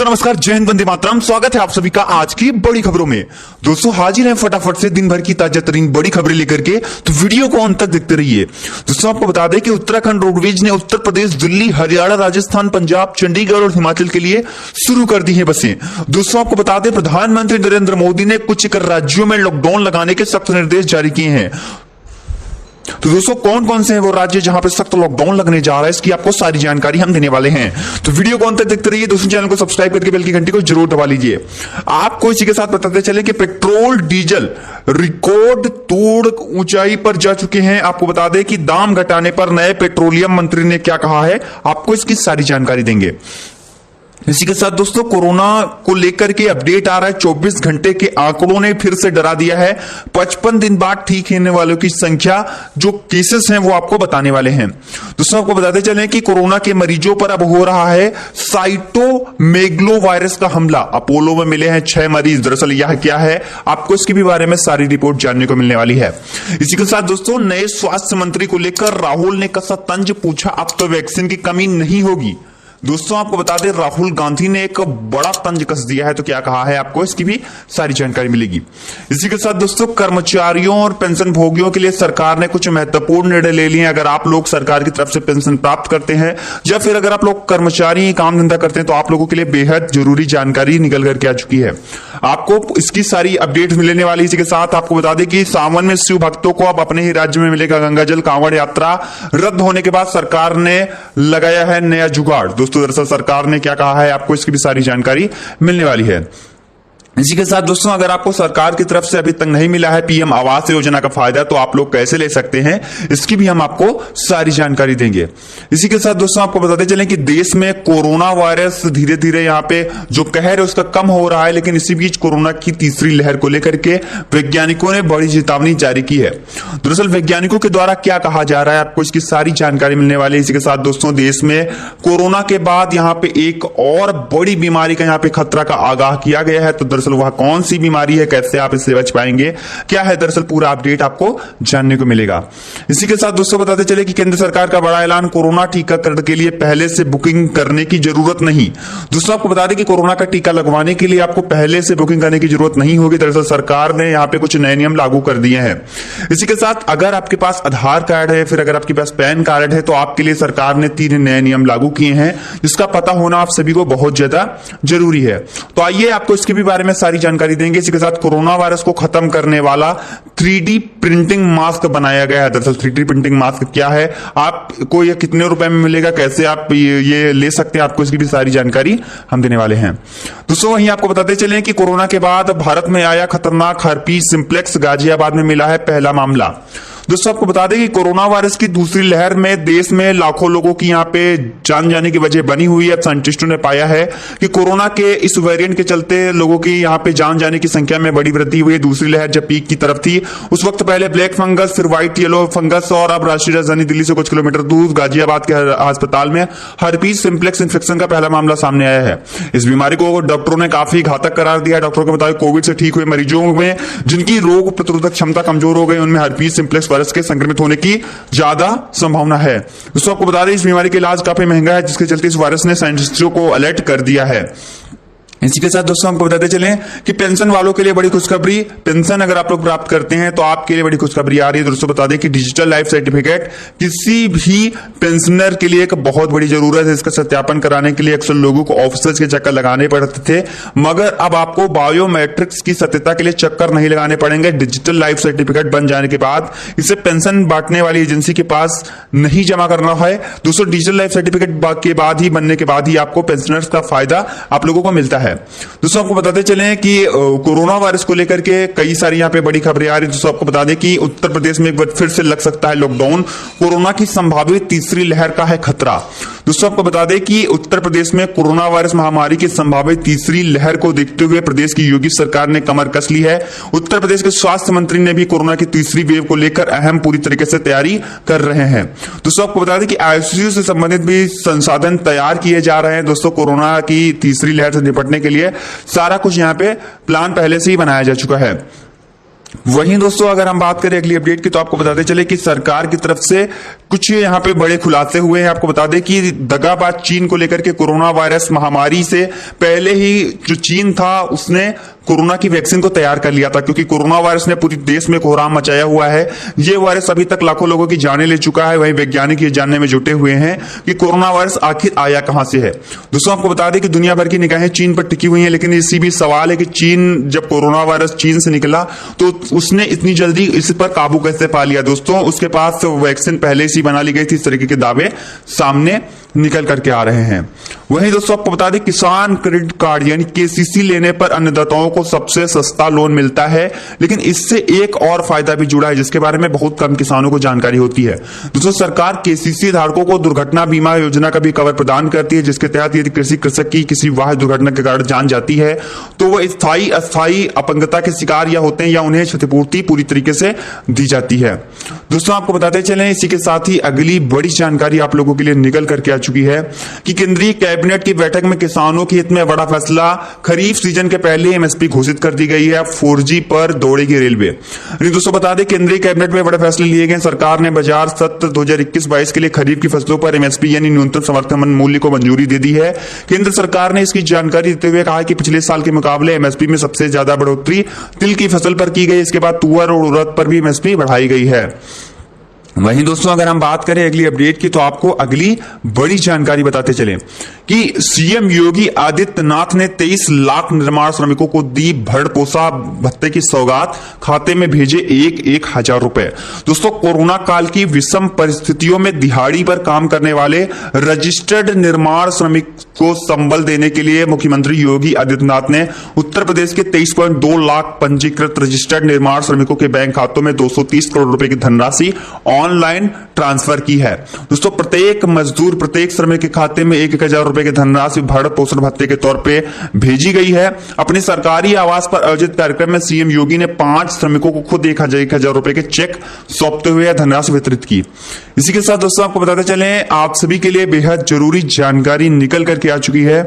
दोस्तों नमस्कार, जय हिंद, वंदे मातरम। स्वागत है आप सभी का आज की बड़ी खबरों में। दोस्तों हाजिर हैं फटाफट से दिन भर की ताजा तरीन बड़ी खबरें लेकर के, तो वीडियो को अंत तक देखते रहिए। दोस्तों आपको बता दें कि उत्तराखंड रोडवेज ने उत्तर प्रदेश, दिल्ली, हरियाणा, राजस्थान, पंजाब, चंडीगढ़ और हिमाचल के लिए शुरू कर दी है बसें। दोस्तों आपको बता दें प्रधानमंत्री नरेंद्र मोदी ने कुछ राज्यों में लॉकडाउन लगाने के सख्त निर्देश जारी किए हैं। तो दोस्तों कौन कौन से हैं वो राज्य जहां पे सख्त लॉकडाउन लगने जा रहा है, इसकी आपको सारी जानकारी हम देने वाले हैं। तो वीडियो को अंत तक देखते रहिए। दोस्तों चैनल को सब्सक्राइब करके बेल की घंटी को जरूर दबा लीजिए। आपको इसी के साथ बताते चले कि पेट्रोल डीजल रिकॉर्ड तोड़ ऊंचाई पर जा चुके हैं। आपको बता दें कि दाम घटाने पर नए पेट्रोलियम मंत्री ने क्या कहा है, आपको इसकी सारी जानकारी देंगे। इसी के साथ दोस्तों कोरोना को लेकर के अपडेट आ रहा है। 24 घंटे के आंकड़ों ने फिर से डरा दिया है। 55 दिन बाद ठीक होने वालों की संख्या, जो केसेस हैं वो आपको बताने वाले हैं। दोस्तों आपको बताते चलें कि कोरोना के मरीजों पर अब हो रहा है साइटोमेगलो वायरस का हमला। अपोलो में मिले हैं 6 मरीज। दरअसल यह क्या है, आपको इसके भी बारे में सारी रिपोर्ट जानने को मिलने वाली है। इसी के साथ दोस्तों नए स्वास्थ्य मंत्री को लेकर राहुल ने कसा तंज, पूछा अब तो वैक्सीन की कमी नहीं होगी। दोस्तों आपको बता दें राहुल गांधी ने एक बड़ा तंज कस दिया है। तो क्या कहा है, आपको इसकी भी सारी जानकारी मिलेगी। इसी के साथ दोस्तों कर्मचारियों और पेंशन भोगियों के लिए सरकार ने कुछ महत्वपूर्ण निर्णय ले लिए हैं। अगर आप लोग सरकार की तरफ से पेंशन प्राप्त करते हैं या फिर अगर आप लोग कर्मचारी काम धंधा करते हैं, तो आप लोगों के लिए बेहद जरूरी जानकारी निकल करके आ चुकी है। आपको इसकी सारी अपडेट मिलने वाली। इसी के साथ आपको बता दें कि सावन में शिव भक्तों को अब अपने ही राज्य में मिलेगा गंगाजल। कांवड़ यात्रा रद्द होने के बाद सरकार ने लगाया है नया जुगाड़। दोस्तों दरअसल सरकार ने क्या कहा है, आपको इसकी भी सारी जानकारी मिलने वाली है। इसी के साथ दोस्तों अगर आपको सरकार की तरफ से अभी तक नहीं मिला है पीएम आवास योजना का फायदा, तो आप लोग कैसे ले सकते हैं, इसकी भी हम आपको सारी जानकारी देंगे। इसी के साथ दोस्तों आपको बताते चलें कि देश में कोरोना वायरस धीरे धीरे यहाँ पे जो कहर है उसका कम हो रहा है, लेकिन इसी बीच कोरोना की तीसरी लहर को लेकर के वैज्ञानिकों ने बड़ी चेतावनी जारी की है। दरअसल वैज्ञानिकों के द्वारा क्या कहा जा रहा है, आपको इसकी सारी जानकारी मिलने वाली है। इसी के साथ दोस्तों देश में कोरोना के बाद यहाँ पे एक और बड़ी बीमारी का यहाँ पे खतरा का आगाह किया गया है। तो दरअसल वह कौन सी बीमारी है, कैसे आप इससे बच पाएंगे, क्या है, दरअसल पूरा अपडेट आपको जानने को मिलेगा। इसी के साथ दोस्तों बताते चले कि केंद्र सरकार का बड़ा ऐलान, कोरोना टीकाकरण के लिए पहले से बुकिंग करने की जरूरत नहीं। दोस्तों आपको बता दें कि कोरोना का टीका लगवाने के लिए आपको पहले से बुकिंग करने की जरूरत नहीं होगी। दरअसल सरकार ने यहाँ पे कुछ नए नियम लागू कर दिए हैं। इसी के साथ अगर आपके पास आधार कार्ड है, फिर अगर आपके पास पैन कार्ड है, तो आपके लिए सरकार ने 3 नए नियम लागू किए हैं, जिसका पता होना आप सभी को बहुत ज्यादा जरूरी है। तो आइए आपको इसके भी बारे में सारी जानकारी देंगे। इसी के साथ कोरोना वायरस को खत्म करने वाला 3D प्रिंटिंग मास्क बनाया गया है। दरअसल 3D प्रिंटिंग मास्क क्या है, आपको ये कितने रुपए में मिलेगा, कैसे आप ये ले सकते हैं, आपको इसकी भी सारी जानकारी हम देने वाले हैं। दोस्तों वहीं आपको बताते चलें कि कोरोना के बाद भारत में आया खतरनाक हर्पीस सिंप्लेक्स। गाजियाबाद में मिला है पहला मामला। दोस्तों आपको बता दें कि कोरोना वायरस की दूसरी लहर में देश में लाखों लोगों की यहाँ पे जान जाने की वजह बनी हुई है। साइंटिस्टों ने पाया है कि कोरोना के इस वेरिएंट के चलते लोगों की यहाँ पे जान जाने की संख्या में बड़ी वृद्धि हुई है। दूसरी लहर जब पीक की तरफ थी, उस वक्त पहले ब्लैक फंगस, फिर व्हाइट येलो फंगस, और अब राष्ट्रीय राजधानी दिल्ली से कुछ किलोमीटर दूर गाजियाबाद के अस्पताल में हर्पीस सिंप्लेक्स इन्फेक्शन का पहला मामला सामने आया है। इस बीमारी को डॉक्टरों ने काफी घातक करार दिया है। डॉक्टरों के मुताबिक कोविड से ठीक हुए मरीजों में जिनकी रोग प्रतिरोधक क्षमता कमजोर हो गई, उनमें हर्पीस सिंप्लेक्स वायरस के संक्रमित होने की ज्यादा संभावना है। दोस्तों आपको बता दें इस बीमारी का इलाज काफी महंगा है, जिसके चलते इस वायरस ने साइंटिस्टों को अलर्ट कर दिया है। इसी के साथ दोस्तों हमको बताते चलें कि पेंशन वालों के लिए बड़ी खुशखबरी। पेंशन अगर आप लोग प्राप्त करते हैं तो आपके लिए बड़ी खुशखबरी आ रही है। दोस्तों बता दें कि डिजिटल लाइफ सर्टिफिकेट किसी भी पेंशनर के लिए एक बहुत बड़ी जरूरत है। इसका सत्यापन कराने के लिए अक्सर लोगों को ऑफिसर्स के चक्कर लगाने पड़ते थे, मगर अब आपको बायोमेट्रिक्स की सत्यता के लिए चक्कर नहीं लगाने पड़ेंगे। डिजिटल लाइफ सर्टिफिकेट बन जाने के बाद इसे पेंशन बांटने वाली एजेंसी के पास नहीं जमा करना है। दोस्तों डिजिटल लाइफ सर्टिफिकेट के बाद ही बनने के बाद ही आपको पेंशनर्स का फायदा आप लोगों को मिलता है। दोस्तों आपको बताते चलें कि कोरोना वायरस को लेकर के कई सारी यहाँ पे बड़ी खबरें आ रही है। दोस्तों आपको बता दें कि उत्तर प्रदेश में एक बार फिर से लग सकता है लॉकडाउन। कोरोना की संभावित तीसरी लहर का है खतरा। दोस्तों आपको बता दें कि उत्तर प्रदेश में कोरोना वायरस महामारी की संभावित तीसरी लहर को देखते हुए प्रदेश की योगी सरकार ने कमर कस ली है। उत्तर प्रदेश के स्वास्थ्य मंत्री ने भी कोरोना की तीसरी वेव को लेकर अहम पूरी तरीके से तैयारी कर रहे हैं। दोस्तों आपको बता दें कि आईसीयू से संबंधित भी संसाधन तैयार किए जा रहे हैं। दोस्तों कोरोना की तीसरी लहर से निपटने के लिए सारा कुछ यहाँ पे प्लान पहले से ही बनाया जा चुका है। वहीं दोस्तों अगर हम बात करें अगली अपडेट की, तो आपको बताते चले कि सरकार की तरफ से कुछ यहाँ पे बड़े खुलासे हुए हैं। आपको बता दें कि दगाबाज चीन को लेकर के कोरोना वायरस महामारी से पहले ही जो चीन था उसने कोरोना की वैक्सीन को तैयार कर लिया था, क्योंकि कोरोना वायरस ने पूरे देश में कोहराम मचाया हुआ है। ये वायरस अभी तक लाखों लोगों की जानें ले चुका है। वहीं वैज्ञानिक ये जानने में जुटे हुए हैं कि कोरोना वायरस आखिर आया कहां से है। दोस्तों आपको बता दें कि दुनिया भर की निगाहें चीन पर टिकी हुई हैं, लेकिन इसी भी सवाल है कि चीन जब कोरोना वायरस चीन से निकला तो उसने इतनी जल्दी इस पर काबू कैसे पा लिया। दोस्तों उसके पास वैक्सीन पहले से बना ली गई थी। इस तरीके के दावे सामने निकल करके आ रहे हैं। वहीं दोस्तों आपको बता दें किसान क्रेडिट कार्ड यानी केसीसी लेने पर अन्नदाताओं को सबसे सस्ता लोन मिलता है, लेकिन इससे एक और फायदा भी जुड़ा है जिसके बारे में बहुत कम किसानों को जानकारी होती है। दोस्तों सरकार केसीसी धारकों को दुर्घटना बीमा योजना का भी कवर प्रदान करती है, जिसके तहत यदि कृषक की किसी वाहन दुर्घटना के कारण जान जाती है तो वह स्थायी अस्थायी अपंगता के शिकार या होते हैं या उन्हें क्षतिपूर्ति पूरी तरीके से दी जाती है। दोस्तों आपको बताते चलें इसी के साथ ही अगली बड़ी जानकारी आप लोगों के लिए निकल करके चुकी है कि केंद्रीय कैबिनेट की बैठक में किसानों के हित में बड़ा फैसला। खरीफ सीजन के पहले एमएसपी घोषित कर दी गई है। 4G पर दौड़ेगी रेलवे। दोस्तों बता दें केंद्रीय कैबिनेट में बड़े फैसले लिए गए। सरकार ने बाजार सत्र 2021-22 के लिए खरीफ की फसलों पर एमएसपी यानी न्यूनतम समर्थन मूल्य को मंजूरी दे दी है। केंद्र सरकार ने इसकी जानकारी देते हुए कहा कि पिछले साल के मुकाबले एमएसपी में सबसे ज्यादा बढ़ोतरी तिल की फसल पर की गई। इसके बाद तुअर और उड़द पर भी एमएसपी बढ़ाई गई है। वहीं दोस्तों अगर हम बात करें अगली अपडेट की, तो आपको अगली बड़ी जानकारी बताते चलें कि सीएम योगी आदित्यनाथ ने 23 लाख निर्माण श्रमिकों को दी भरणपोषण भत्ते की सौगात, खाते में भेजे 1,000 रुपए। दोस्तों कोरोना काल की विषम परिस्थितियों में दिहाड़ी पर काम करने वाले रजिस्टर्ड निर्माण श्रमिक को संबल देने के लिए मुख्यमंत्री योगी आदित्यनाथ ने उत्तर प्रदेश के 23.2 लाख पंजीकृत रजिस्टर्ड निर्माण श्रमिकों के बैंक खातों में 230 करोड़ रुपए की धनराशि ऑनलाइन ट्रांसफर की है। दोस्तों प्रत्येक मजदूर प्रत्येक श्रमिक के खाते में 1,000 रुपए की धनराशि भरण पोषण भत्ते के तौर पे भेजी गई है। अपने सरकारी आवास पर आयोजित कार्यक्रम में सीएम योगी ने 5 श्रमिकों को खुद 1,000 रुपए के चेक सौंपते हुए धनराशि वितरित की। इसी के साथ दोस्तों आपको बताते चलें आप सभी के लिए बेहद जरूरी जानकारी निकल करके आ चुकी है।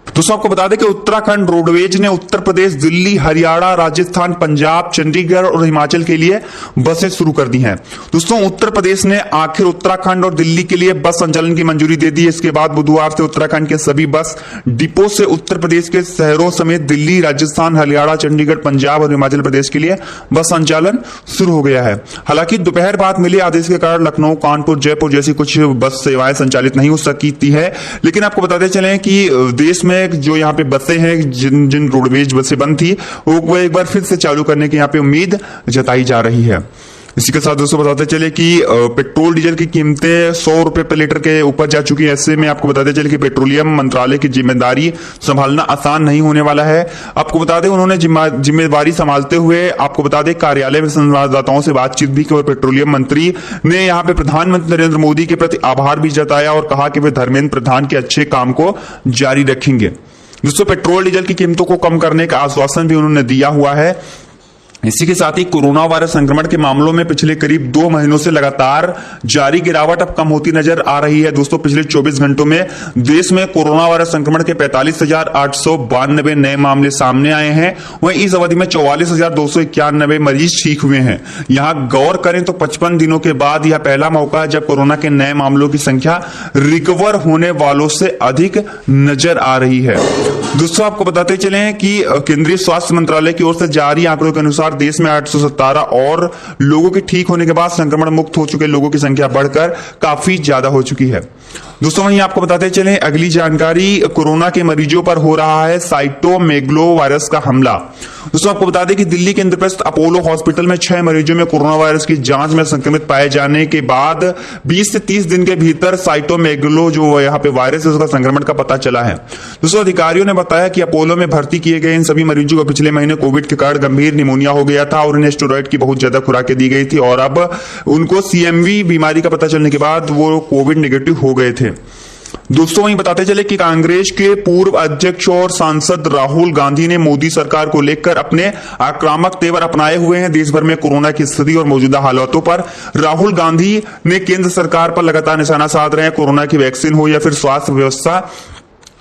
दोस्तों आपको बता दें कि उत्तराखंड रोडवेज ने उत्तर प्रदेश, दिल्ली, हरियाणा, राजस्थान, पंजाब, चंडीगढ़ और हिमाचल के लिए बसें शुरू कर दी हैं। दोस्तों उत्तर प्रदेश ने आखिर उत्तराखंड और दिल्ली के लिए बस संचालन की मंजूरी दे दी है। इसके बाद बुधवार से उत्तराखंड के सभी बस डिपो से उत्तर प्रदेश के शहरों समेत दिल्ली, राजस्थान, हरियाणा, चंडीगढ़, पंजाब और हिमाचल प्रदेश के लिए बस संचालन शुरू हो गया है। हालांकि दोपहर बाद मिले आदेश के कारण लखनऊ, कानपुर, जयपुर जैसी कुछ बस सेवाएं संचालित नहीं हो सकती है। लेकिन आपको बताते चलें कि देश में जो यहाँ पे बसें हैं, जिन रोडवेज बसें बंद थी वो एक बार फिर से चालू करने की यहाँ पे उम्मीद जताई जा रही है। इसी के साथ दोस्तों बताते चले कि पेट्रोल डीजल की कीमतें 100 रुपए पर लीटर के ऊपर जा चुकी है। ऐसे में आपको बताते चले कि पेट्रोलियम मंत्रालय की जिम्मेदारी संभालना आसान नहीं होने वाला है। आपको बता दें उन्होंने जिम्मेदारी संभालते हुए आपको बता दें कार्यालय में संवाददाताओं से बातचीत भी की और पेट्रोलियम मंत्री ने यहाँ पे प्रधानमंत्री नरेंद्र मोदी के प्रति आभार भी जताया और कहा कि वे धर्मेंद्र प्रधान के अच्छे काम को जारी रखेंगे। दोस्तों पेट्रोल डीजल की कीमतों को कम करने का आश्वासन भी उन्होंने दिया हुआ है। इसी के साथ ही कोरोना वायरस संक्रमण के मामलों में पिछले करीब 2 महीनों से लगातार जारी गिरावट अब कम होती नजर आ रही है। दोस्तों पिछले 24 घंटों में देश में कोरोना वायरस संक्रमण के 45,892 नए मामले सामने आए हैं। वहीं इस अवधि में 44,291 मरीज ठीक हुए हैं। यहां गौर करें तो 55 दिनों के बाद यह पहला मौका है जब कोरोना के नए मामलों की संख्या रिकवर होने वालों से अधिक नजर आ रही है। दोस्तों आपको बताते चले कि केंद्रीय स्वास्थ्य मंत्रालय की ओर से जारी आंकड़ों के अनुसार देश में 817 और लोगों के ठीक होने के बाद संक्रमण मुक्त हो चुके लोगों की संख्या बढ़कर काफी ज्यादा हो चुकी है। दोस्तों वहीं आपको बताते चले अगली जानकारी, कोरोना के मरीजों पर हो रहा है साइटोमेगलो वायरस का हमला। दोस्तों आपको बता दें कि दिल्ली के इंद्रप्रस्थ अपोलो हॉस्पिटल में 6 मरीजों में कोरोना वायरस की जांच में संक्रमित पाए जाने के बाद 20 से 30 दिन के भीतर साइटोमेगलो जो यहाँ पे वायरस है उसका संक्रमण का पता चला है। दोस्तों अधिकारियों ने बताया कि अपोलो में भर्ती किए गए इन सभी मरीजों को पिछले महीने कोविड के कारण गंभीर निमोनिया हो गया था और इन्हें स्टेरॉइड की बहुत ज्यादा खुराकें दी गई थी और अब उनको CMV बीमारी का पता चलने के बाद वो कोविड नेगेटिव हो गए थे। दोस्तों वहीं बताते चले कि कांग्रेस के पूर्व अध्यक्ष और सांसद राहुल गांधी ने मोदी सरकार को लेकर अपने आक्रामक तेवर अपनाए हुए हैं। देश भर में कोरोना की स्थिति और मौजूदा हालातों पर राहुल गांधी ने केंद्र सरकार पर लगातार निशाना साध रहे हैं। कोरोना की वैक्सीन हो या फिर स्वास्थ्य व्यवस्था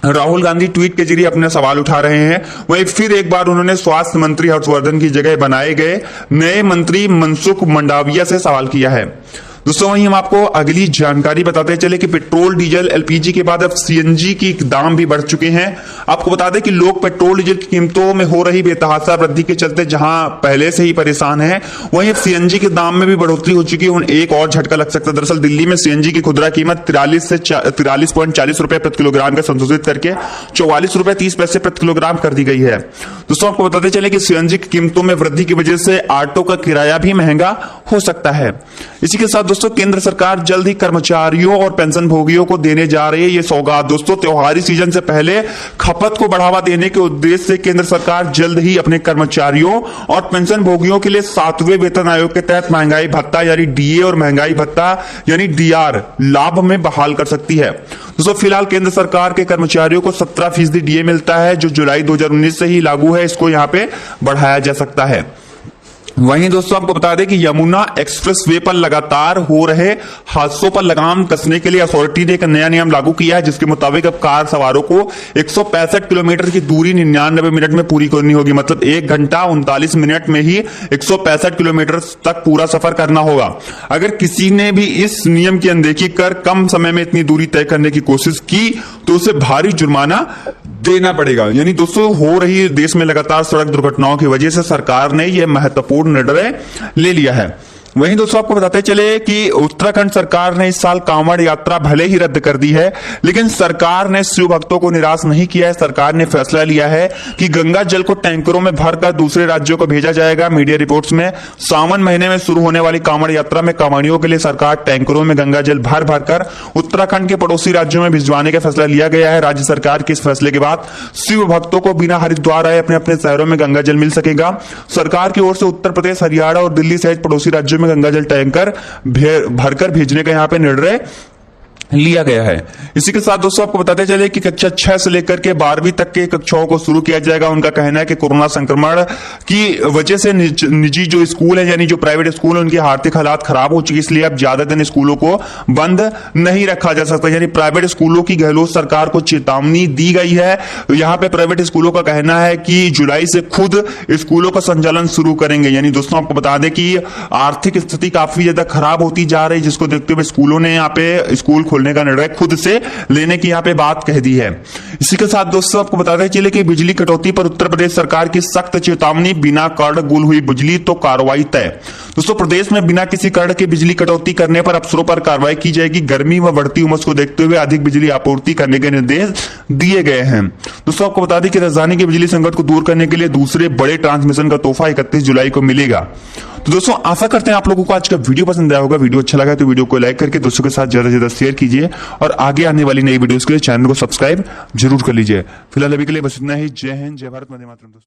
राहुल गांधी ट्वीट के जरिए अपने सवाल उठा रहे हैं। वहीं फिर एक बार उन्होंने स्वास्थ्य मंत्री हर्षवर्धन की जगह बनाए गए नए मंत्री मनसुख मंडाविया से सवाल किया है। दोस्तों वहीं हम आपको अगली जानकारी बताते चले कि पेट्रोल डीजल एलपीजी के बाद अब सीएनजी की दाम भी बढ़ चुके हैं। आपको बता दें कि लोग पेट्रोल डीजल की कीमतों में हो रही बेतहाशा वृद्धि के चलते जहां पहले से ही परेशान हैं, वहीं अब सीएनजी के दाम में भी बढ़ोतरी हो चुकी है। एक और झटका लग सकता है। दरअसल दिल्ली में सीएनजी की खुदरा कीमत 43.40 रुपए प्रति किलोग्राम का संशोधित करके 44 रुपए 30 पैसे प्रति किलोग्राम कर दी गई है। दोस्तों आपको बताते चले कि सीएनजी की कीमतों में वृद्धि की वजह से ऑटो का किराया भी महंगा हो सकता है। इसी के साथ दोस्तों केंद्र सरकार जल्द ही कर्मचारियों और पेंशन भोगियों को देने जा रही है ये सौगात। दोस्तों त्योहारी सीजन से पहले खपत को बढ़ावा देने के उद्देश्य से केंद्र सरकार जल्द ही अपने कर्मचारियों और पेंशन भोगियों के लिए 7वें वेतन आयोग के तहत महंगाई भत्ता यानी डीए और महंगाई भत्ता यानी डीआर लाभ में बहाल कर सकती है। दोस्तों फिलहाल केंद्र सरकार के कर्मचारियों को 17% डीए मिलता है जो जुलाई 2019 से ही लागू है। इसको यहां पे बढ़ाया जा सकता है। वहीं दोस्तों आपको बता दें कि यमुना एक्सप्रेस वे पर लगातार हो रहे हादसों पर लगाम कसने के लिए अथॉरिटी ने एक नया नियम लागू किया है, जिसके मुताबिक अब कार सवारों को 165 किलोमीटर की दूरी 99 मिनट में पूरी करनी होगी। मतलब 1 घंटा 39 मिनट में ही 165 किलोमीटर तक पूरा सफर करना होगा। अगर किसी ने भी इस नियम की अनदेखी कर कम समय में इतनी दूरी तय करने की कोशिश की तो उसे भारी जुर्माना देना पड़ेगा। यानी दोस्तों हो रही देश में लगातार सड़क दुर्घटनाओं की वजह से सरकार ने यह महत्वपूर्ण निर्णय ले लिया है। वहीं दोस्तों आपको बताते चले कि उत्तराखंड सरकार ने इस साल कांवड़ यात्रा भले ही रद्द कर दी है, लेकिन सरकार ने शिव भक्तों को निराश नहीं किया है। सरकार ने फैसला लिया है कि गंगा जल को टैंकरों में भरकर दूसरे राज्यों को भेजा जाएगा। मीडिया रिपोर्ट्स में सावन महीने में शुरू होने वाली कांवड़ यात्रा में कांवड़ियों के लिए सरकार टैंकरों में गंगा जल भर भरकर उत्तराखंड के पड़ोसी राज्यों में भिजवाने का फैसला लिया गया है। राज्य सरकार के इस फैसले के बाद शिव भक्तों को बिना हरिद्वार आए अपने अपने शहरों में गंगा जल मिल सकेगा। सरकार की ओर से उत्तर प्रदेश, हरियाणा और दिल्ली सहित पड़ोसी राज्यों में गंगा जल टैंकर भरकर भेजने का यहां पे निर्णय लिया गया है। इसी के साथ दोस्तों आपको बताते चले कि कक्षा 6 से लेकर के 12वीं तक के कक्षाओं को शुरू किया जाएगा। उनका कहना है कि कोरोना संक्रमण की वजह से निजी जो स्कूल है यानी जो प्राइवेट स्कूल है उनकी आर्थिक हालात खराब हो चुकी, इसलिए अब ज्यादा दिन स्कूलों को बंद नहीं रखा जा सकता। यानी प्राइवेट स्कूलों की गहलोत सरकार को चेतावनी दी गई है। यहाँ पे प्राइवेट स्कूलों का कहना है कि जुलाई से खुद स्कूलों का संचालन शुरू करेंगे। यानी दोस्तों आपको बता दें कि आर्थिक स्थिति काफी ज्यादा खराब होती जा रही है, जिसको देखते हुए स्कूलों ने यहाँ पे स्कूल खोलने का निर्णय खुद से लेने की यहां पे बात कह दी है। इसी के साथ दोस्तों आपको बताते चले कि बिजली कटौती पर उत्तर प्रदेश सरकार की सख्त चेतावनी, बिना कर्ण गुल हुई बिजली तो कार्रवाई तय। दोस्तों प्रदेश में बिना किसी कर्ण के बिजली कटौती करने पर अफसरों पर कार्रवाई की जाएगी। गर्मी व बढ़ती उमस को देखते हुए अधिक बिजली आपूर्ति करने के निर्देश दिए गए हैं। दोस्तों आपको बता दें कि राजधानी के बिजली संकट को दूर करने के लिए दूसरे बड़े ट्रांसमिशन का तोहफा 31 जुलाई को मिलेगा। तो दोस्तों आशा करते हैं आप लोगों को आज का वीडियो पसंद आया होगा। वीडियो अच्छा लगा तो वीडियो को लाइक करके दोस्तों के साथ ज्यादा से ज्यादा शेयर कीजिए और आगे आने वाली नई वीडियोस के लिए चैनल को सब्सक्राइब जरूर कर लीजिए। फिलहाल अभी के लिए बस इतना ही। जय हिंद, जय भारत, वंदे मातरम।